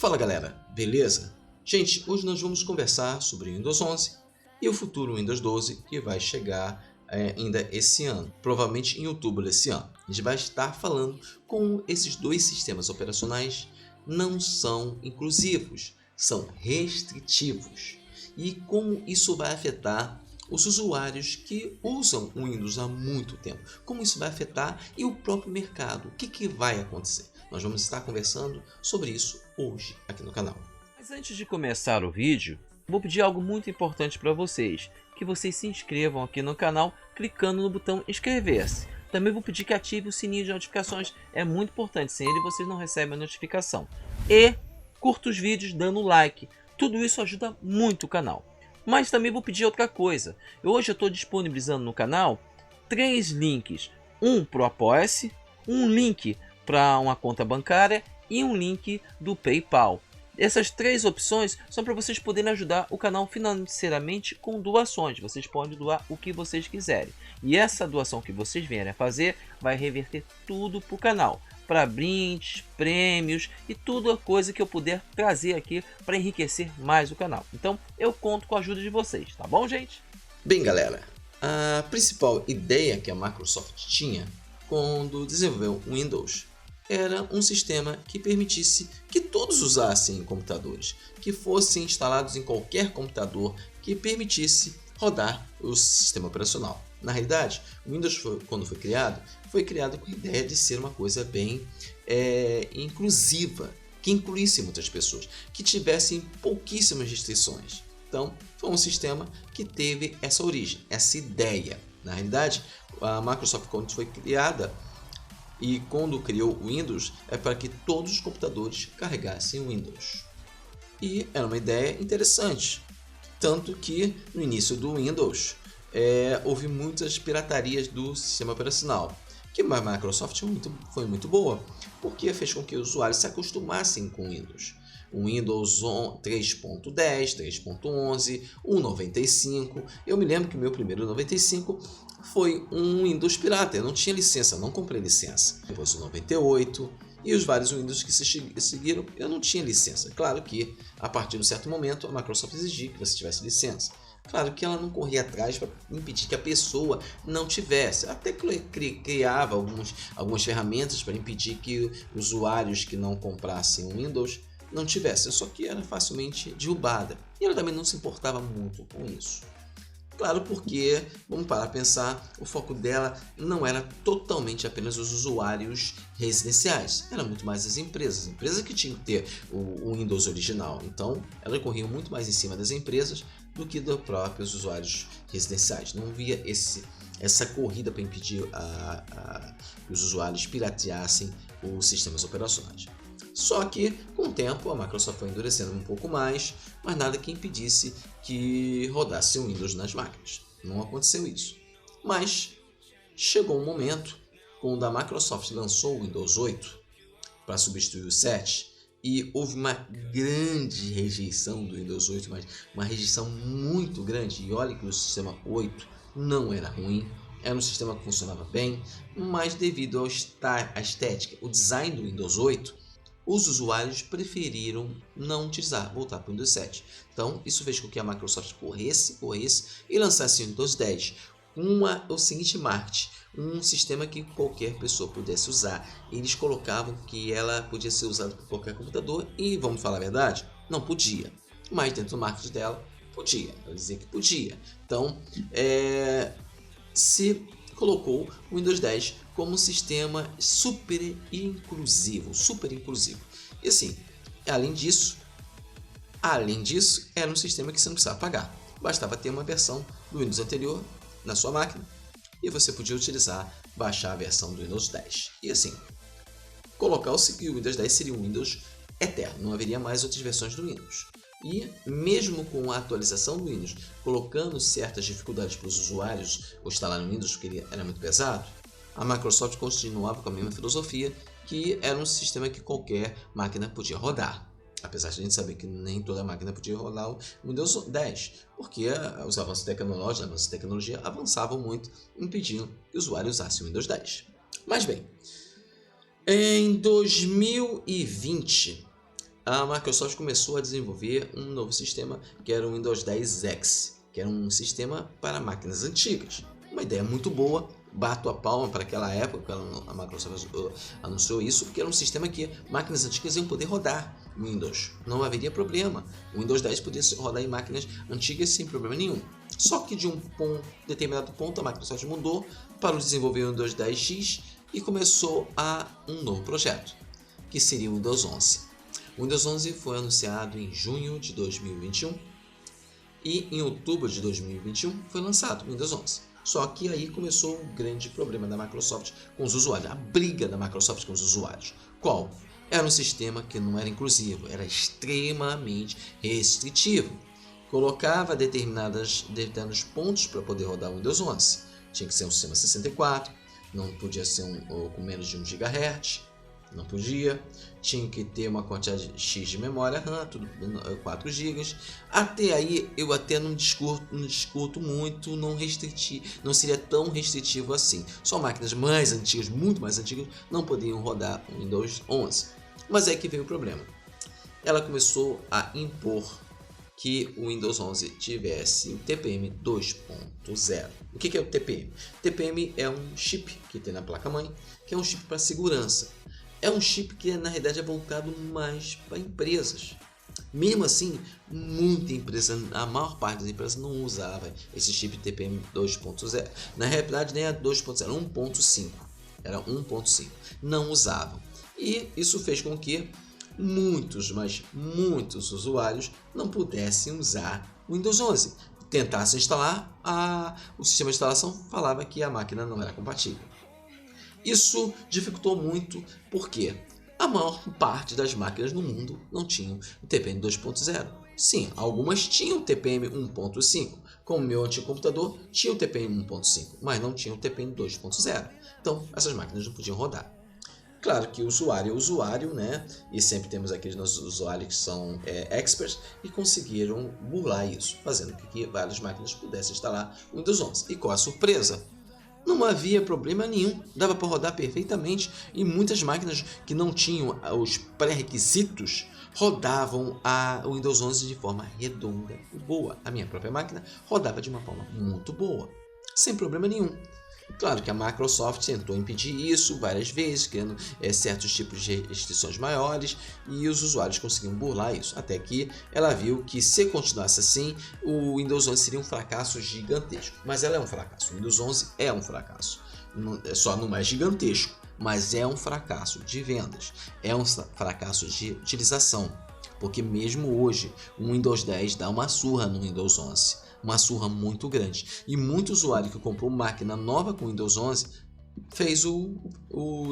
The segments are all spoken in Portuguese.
Fala galera, beleza? Gente, hoje nós vamos conversar sobre o Windows 11 e o futuro Windows 12 que vai chegar ainda esse ano, provavelmente em outubro desse ano. A gente vai estar falando como esses dois sistemas operacionais não são inclusivos, são restritivos e como isso vai afetar os usuários que usam o Windows há muito tempo, como isso vai afetar e o próprio mercado, o que vai acontecer. Nós vamos estar conversando sobre isso hoje aqui no canal. Mas antes de começar o vídeo, vou pedir algo muito importante para vocês, que vocês se inscrevam aqui no canal clicando no botão inscrever-se. Também vou pedir que ative o sininho de notificações, é muito importante, sem ele vocês não recebem a notificação. E curta os vídeos dando like, tudo isso ajuda muito o canal. Mas também vou pedir outra coisa, hoje eu estou disponibilizando no canal 3 links, um para o Apoia-se, um link para uma conta bancária e um link do PayPal. Essas 3 opções são para vocês poderem ajudar o canal financeiramente com doações. Vocês podem doar o que vocês quiserem. E essa doação que vocês vierem a fazer vai reverter tudo para o canal. Para brindes, prêmios e tudo a coisa que eu puder trazer aqui para enriquecer mais o canal. Então eu conto com a ajuda de vocês, tá bom, gente? Bem galera, a principal ideia que a Microsoft tinha quando desenvolveu o Windows era um sistema que permitisse que todos usassem computadores, que fossem instalados em qualquer computador que permitisse rodar o sistema operacional. Na realidade, o Windows, quando foi criado com a ideia de ser uma coisa bem inclusiva, que incluísse muitas pessoas, que tivessem pouquíssimas restrições. Então, foi um sistema que teve essa origem, essa ideia. Na realidade, a Microsoft, quando foi criada, e quando criou o Windows, é para que todos os computadores carregassem o Windows. E era uma ideia interessante, tanto que no início do Windows houve muitas piratarias do sistema operacional, que a Microsoft foi muito boa, porque fez com que os usuários se acostumassem com o Windows. O Windows 3.10, 3.11, o 95. Eu me lembro que o meu primeiro 95 foi um Windows pirata, eu não tinha licença, não comprei licença. Depois o 98 e os vários Windows que se seguiram, eu não tinha licença. Claro que a partir de um certo momento a Microsoft exigia que você tivesse licença. Claro que ela não corria atrás para impedir que a pessoa não tivesse. Até criava algumas ferramentas para impedir que usuários que não comprassem o Windows não tivessem. Só que era facilmente derrubada. E ela também não se importava muito com isso. Claro, porque, vamos parar a pensar, o foco dela não era totalmente apenas os usuários residenciais, era muito mais as empresas que tinham que ter o Windows original. Então, elas corriam muito mais em cima das empresas do que dos próprios usuários residenciais. Não havia essa corrida para impedir que os usuários pirateassem os sistemas operacionais. Só que, com o tempo, a Microsoft foi endurecendo um pouco mais, mas nada que impedisse que rodasse o Windows nas máquinas. Não aconteceu isso. Mas chegou um momento, quando a Microsoft lançou o Windows 8 para substituir o 7, e houve uma grande rejeição do Windows 8, mas uma rejeição muito grande. E olha que o sistema 8 não era ruim, era um sistema que funcionava bem, mas devido à estética, o design do Windows 8, os usuários preferiram não utilizar, voltar para o Windows 7. Então, isso fez com que a Microsoft corresse e lançasse o Windows 10 com o seguinte marketing, um sistema que qualquer pessoa pudesse usar. Eles colocavam que ela podia ser usada por qualquer computador e, vamos falar a verdade, não podia. Mas dentro do marketing dela, podia. Ela dizia que podia. Então, se colocou o Windows 10 como um sistema super inclusivo. E assim, além disso, era um sistema que você não precisava pagar. Bastava ter uma versão do Windows anterior na sua máquina e você podia baixar a versão do Windows 10. E assim, colocar o Windows 10 seria um Windows eterno, não haveria mais outras versões do Windows. E mesmo com a atualização do Windows, colocando certas dificuldades para os usuários instalar no Windows, porque ele era muito pesado, a Microsoft continuava com a mesma filosofia, que era um sistema que qualquer máquina podia rodar. Apesar de a gente saber que nem toda máquina podia rodar o Windows 10, porque os avanços tecnológicos, a tecnologia avançavam muito, impedindo que o usuário usasse o Windows 10. Mas bem, em 2020, a Microsoft começou a desenvolver um novo sistema que era o Windows 10 X, que era um sistema para máquinas antigas. Uma ideia muito boa, bato a palma para aquela época, a Microsoft anunciou isso, porque era um sistema que máquinas antigas iam poder rodar Windows. Não haveria problema. O Windows 10 podia rodar em máquinas antigas sem problema nenhum. Só que de um determinado ponto a Microsoft mudou para desenvolver o Windows 10X e começou um novo projeto, que seria o Windows 11. O Windows 11 foi anunciado em junho de 2021 e em outubro de 2021 foi lançado o Windows 11. Só que aí começou um grande problema da Microsoft com os usuários, a briga da Microsoft com os usuários. Qual? Era um sistema que não era inclusivo, era extremamente restritivo. Colocava determinados pontos para poder rodar o Windows 11. Tinha que ser um sistema 64, não podia ser com menos de 1 GHz, não podia. Tinha que ter uma quantidade X de memória RAM, tudo 4 GB. Até aí eu até não discuto muito, não seria tão restritivo assim. Só máquinas mais antigas, muito mais antigas, não podiam rodar o Windows 11. Mas é que veio o problema. Ela começou a impor que o Windows 11 tivesse o TPM 2.0. O que é o TPM? O TPM é um chip que tem na placa-mãe, que é um chip para segurança. É um chip que na realidade é voltado mais para empresas. Mesmo assim, muita empresa, a maior parte das empresas não usava esse chip TPM 2.0. Na realidade nem era 2.0, era 1.5. Era 1.5. Não usavam. E isso fez com que muitos usuários não pudessem usar o Windows 11. Tentassem instalar, o sistema de instalação falava que a máquina não era compatível. Isso dificultou muito porque a maior parte das máquinas no mundo não tinham o TPM 2.0. Sim, algumas tinham o TPM 1.5, como o meu antigo computador tinha o TPM 1.5, mas não tinha o TPM 2.0. Então, essas máquinas não podiam rodar. Claro que o usuário é usuário, né? E sempre temos aqueles nossos usuários que são experts e conseguiram burlar isso, fazendo com que várias máquinas pudessem instalar o Windows 11. E qual a surpresa? Não havia problema nenhum, dava para rodar perfeitamente e muitas máquinas que não tinham os pré-requisitos rodavam o Windows 11 de forma redonda e boa. A minha própria máquina rodava de uma forma muito boa, sem problema nenhum. Claro que a Microsoft tentou impedir isso várias vezes, criando certos tipos de restrições maiores e os usuários conseguiam burlar isso, até que ela viu que se continuasse assim, o Windows 11 seria um fracasso gigantesco. Mas ela é um fracasso, o Windows 11 é um fracasso, só não é gigantesco, mas é um fracasso de vendas, é um fracasso de utilização, porque mesmo hoje o Windows 10 dá uma surra no Windows 11. Uma surra muito grande. E muito usuário que comprou máquina nova com Windows 11 fez o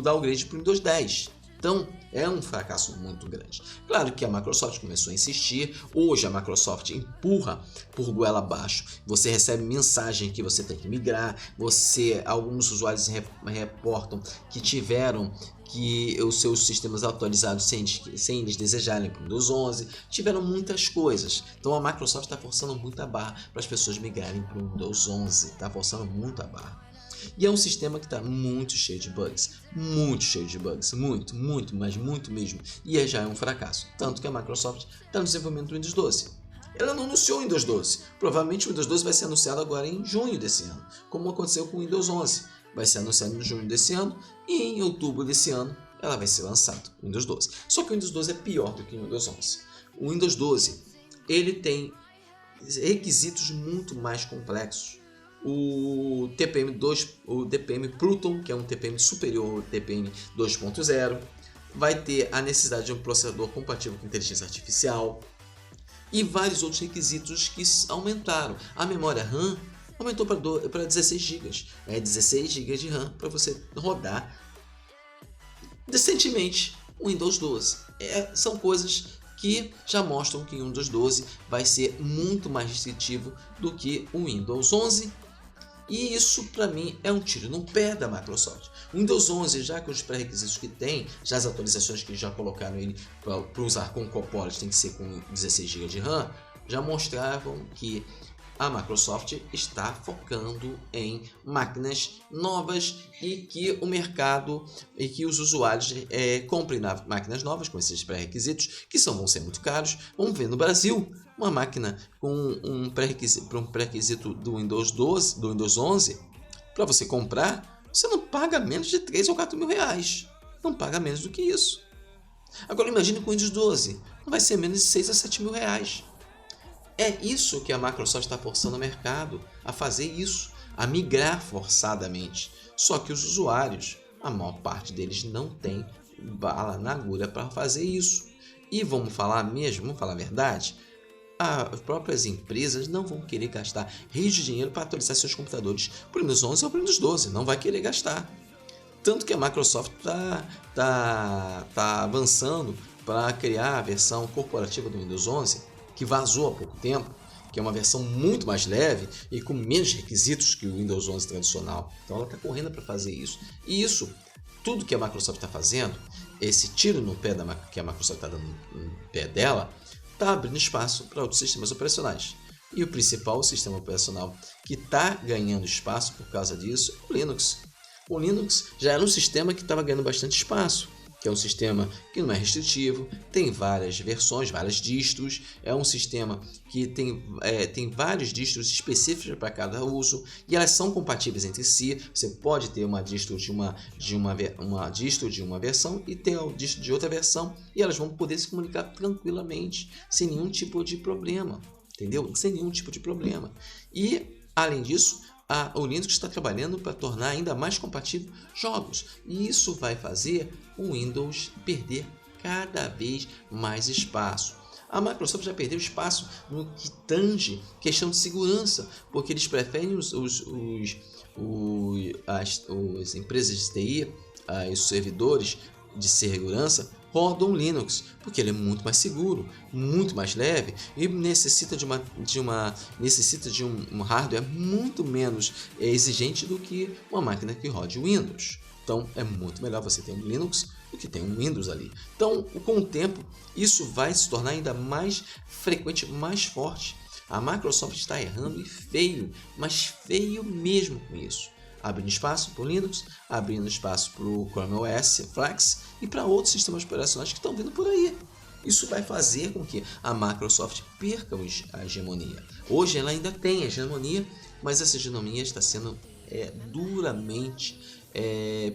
downgrade para o Windows 10. Então, é um fracasso muito grande. Claro que a Microsoft começou a insistir. Hoje a Microsoft empurra por goela abaixo. Você recebe mensagem que você tem que migrar. Alguns usuários reportam que tiveram os seus sistemas atualizados sem eles desejarem para o Windows 11. Tiveram muitas coisas. Então a Microsoft está forçando muito a barra para as pessoas migrarem para o Windows 11. Está forçando muito a barra. E é um sistema que está muito cheio de bugs. Muito cheio de bugs. Muito, mas muito mesmo. E já é um fracasso. Tanto que a Microsoft está no desenvolvimento do Windows 12. Ela não anunciou o Windows 12. Provavelmente o Windows 12 vai ser anunciado agora em junho desse ano, como aconteceu com o Windows 11. Vai ser anunciado em junho desse ano e em outubro desse ano ela vai ser lançada, o Windows 12. Só que o Windows 12 é pior do que o Windows 11. O Windows 12 ele tem requisitos muito mais complexos. O TPM Pluton, que é um TPM superior ao TPM 2.0, vai ter a necessidade de um processador compatível com inteligência artificial e vários outros requisitos que aumentaram. A memória RAM aumentou para 16 GB. 16 GB de RAM para você rodar decentemente o Windows 12. São coisas que já mostram que o Windows 12 vai ser muito mais restritivo do que o Windows 11. E isso para mim é um tiro no pé da Microsoft. O Windows 11, já com os pré-requisitos que tem, já as atualizações que já colocaram ele para usar com Copilot tem que ser com 16 GB de RAM, já mostravam que a Microsoft está focando em máquinas novas e que o mercado e que os usuários comprem máquinas novas com esses pré-requisitos que vão ser muito caros. Vamos ver no Brasil uma máquina com um pré-requisito do Windows 12, do Windows 11, para você comprar, você não paga menos de 3 ou 4 mil reais. Não paga menos do que isso. Agora imagine com o Windows 12, não vai ser menos de 6 a 7 mil reais. É isso que a Microsoft está forçando o mercado a fazer isso, a migrar forçadamente. Só que os usuários, a maior parte deles não tem bala na agulha para fazer isso. E vamos falar a verdade, as próprias empresas não vão querer gastar rios de dinheiro para atualizar seus computadores para o Windows 11 ou para o Windows 12, não vai querer gastar. Tanto que a Microsoft tá avançando para criar a versão corporativa do Windows 11, que vazou há pouco tempo, que é uma versão muito mais leve e com menos requisitos que o Windows 11 tradicional. Então ela está correndo para fazer isso. E isso, tudo que a Microsoft está fazendo, esse tiro no pé que a Microsoft está dando no pé dela, está abrindo espaço para outros sistemas operacionais. E o principal sistema operacional que está ganhando espaço por causa disso é o Linux. O Linux já era um sistema que estava ganhando bastante espaço, que é um sistema que não é restritivo, tem várias versões, várias distros, é um sistema que tem vários distros específicos para cada uso e elas são compatíveis entre si. Você pode ter uma distro de uma versão e ter um distro de outra versão e elas vão poder se comunicar tranquilamente, sem nenhum tipo de problema, entendeu? Sem nenhum tipo de problema. E, além disso, o Linux está trabalhando para tornar ainda mais compatível jogos. E isso vai fazer o Windows perder cada vez mais espaço. A Microsoft já perdeu espaço no que tange questão de segurança, porque eles preferem as empresas de TI, os servidores de segurança, rodam Linux, porque ele é muito mais seguro, muito mais leve e necessita de um hardware muito menos exigente do que uma máquina que rode Windows. Então é muito melhor você ter um Linux do que ter um Windows ali. Então, com o tempo, isso vai se tornar ainda mais frequente, mais forte. A Microsoft está errando e feio, mas feio mesmo com isso. Abrindo espaço para o Linux, abrindo espaço para o Chrome OS Flex e para outros sistemas operacionais que estão vindo por aí. Isso vai fazer com que a Microsoft perca a hegemonia. Hoje ela ainda tem hegemonia, mas essa hegemonia está sendo duramente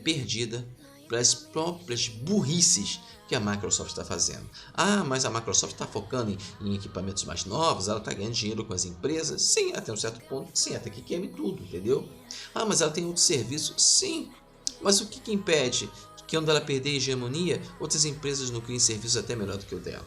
perdida pelas próprias burrices que a Microsoft está fazendo. Mas a Microsoft está focando em equipamentos mais novos, ela está ganhando dinheiro com as empresas? Sim, até um certo ponto, sim, até que queime tudo, entendeu? Mas ela tem outros serviços? Sim, mas o que impede que quando ela perder a hegemonia, outras empresas não criem serviços até melhor do que o dela?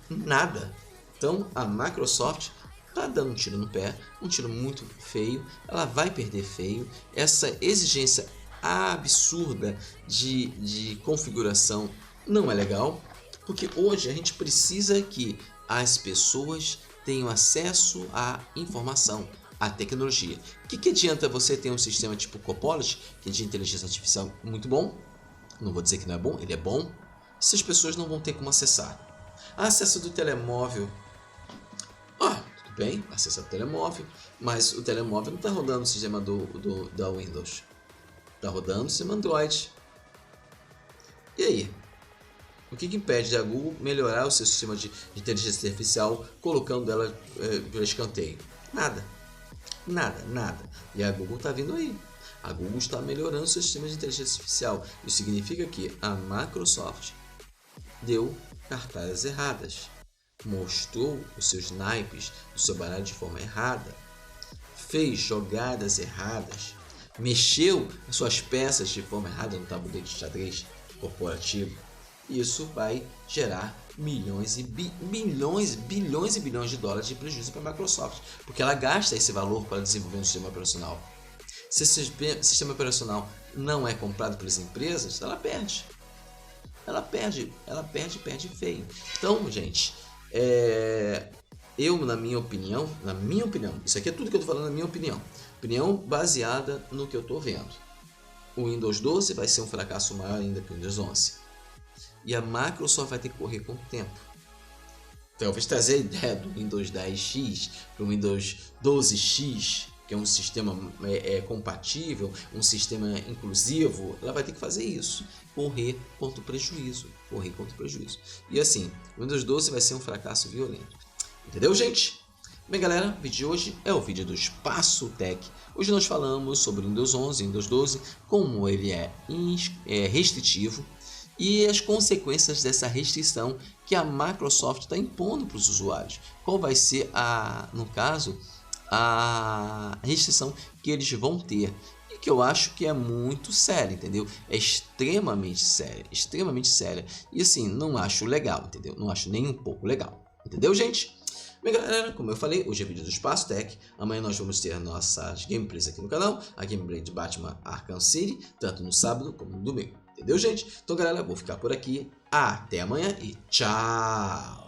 Nada. Então a Microsoft está dando um tiro no pé, um tiro muito feio, ela vai perder feio, essa exigência absurda de configuração não é legal, porque hoje a gente precisa que as pessoas tenham acesso à informação, à tecnologia. O que adianta você ter um sistema tipo Copilot, que é de inteligência artificial muito bom, não vou dizer que não é bom, ele é bom, se as pessoas não vão ter como acessar. Acesso do telemóvel, tudo bem, acesso ao telemóvel, mas o telemóvel não está rodando o sistema da Windows. Está rodando o sistema Android. E aí? O que impede a Google melhorar o seu sistema de inteligência artificial colocando ela para escanteio? Nada. E a Google está vindo aí. A Google está melhorando o seu sistema de inteligência artificial. Isso significa que a Microsoft deu cartadas erradas. Mostrou os seus naipes do seu baralho de forma errada. Fez jogadas erradas. Mexeu as suas peças de forma errada no tabuleiro de xadrez corporativo. Isso vai gerar bilhões e bilhões de dólares de prejuízo para a Microsoft, porque ela gasta esse valor para desenvolver um sistema operacional. Se esse sistema operacional não é comprado pelas empresas, ela perde. Ela perde feio. Então, gente, na minha opinião, isso aqui é tudo que eu estou falando na minha opinião baseada no que eu estou vendo. O Windows 12 vai ser um fracasso maior ainda que o Windows 11. E a Microsoft vai ter que correr com o tempo. talvez trazer a ideia do Windows 10X para o Windows 12X, que é um sistema compatível, um sistema inclusivo, ela vai ter que fazer isso, correr contra o prejuízo, E assim, o Windows 12 vai ser um fracasso violento. Entendeu, gente? Bem, galera, o vídeo de hoje é o vídeo do Espaço Tech. Hoje nós falamos sobre o Windows 11 e Windows 12, como ele é restritivo e as consequências dessa restrição que a Microsoft está impondo para os usuários. Qual vai ser, no caso, a restrição que eles vão ter, e que eu acho que é muito séria, entendeu? É extremamente séria, e assim, não acho legal, entendeu? Não acho nem um pouco legal, entendeu, gente? Bem, galera, como eu falei, hoje é vídeo do Espaço Tech. Amanhã nós vamos ter nossas gameplays aqui no canal, a gameplay de Batman Arkham City, tanto no sábado como no domingo, entendeu, gente? Então, galera, vou ficar por aqui, até amanhã e tchau!